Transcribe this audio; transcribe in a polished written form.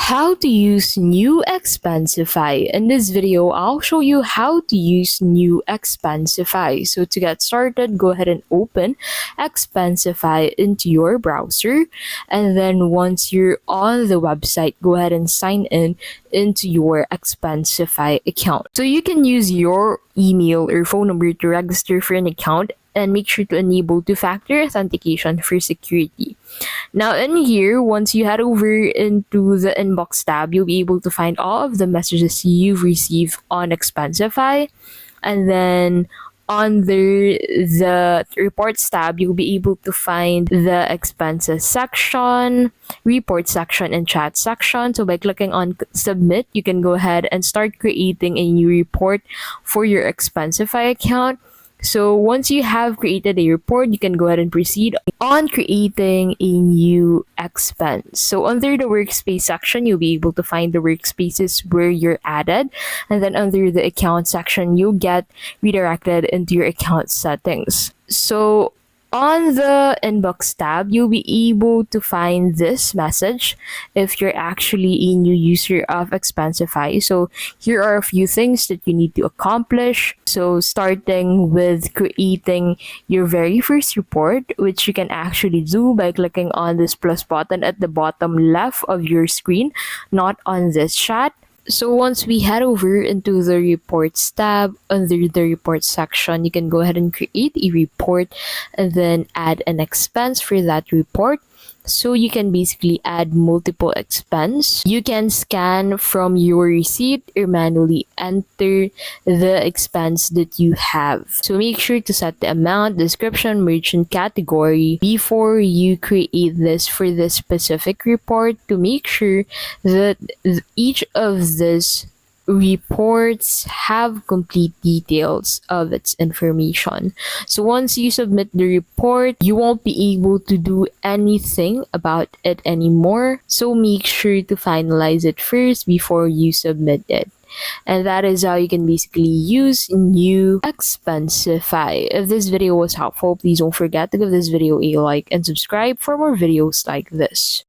How to use new Expensify. In this video, I'll show you how to use new Expensify. So to get started, go ahead and open Expensify into your browser. And then once you're on the website, go ahead and sign in into your Expensify account. So you can use your email or phone number to register for an account and make sure to enable two-factor authentication for security. Now in here, once you head over into the inbox tab, you'll be able to find all of the messages you've received on Expensify. And then under the reports tab, you'll be able to find the expenses section, report section, and chat section. So by clicking on submit, you can go ahead and start creating a new report for your Expensify account. So once you have created a report, you can go ahead and proceed on creating a new expense. So under the workspace section, you'll be able to find the workspaces where you're added. And then under the account section, you'll get redirected into your account settings. So on the inbox tab, you'll be able to find this message if you're actually a new user of Expensify. So here are a few things that you need to accomplish. So starting with creating your very first report, which you can actually do by clicking on this plus button at the bottom left of your screen, not on this chat. So once we head over into the reports tab, under the reports section, you can go ahead and create a report and then add an expense for that report. So you can basically add multiple expense. You can scan from your receipt or manually enter the expense that you have. So make sure to set the amount, description, merchant category before you create this for this specific report to make sure that each of these reports have complete details of its information. So once you submit the report, you won't be able to do anything about it anymore. So make sure to finalize it first before you submit it. And that is how you can basically use new Expensify. If this video was helpful, please don't forget to give this video a like and subscribe for more videos like this.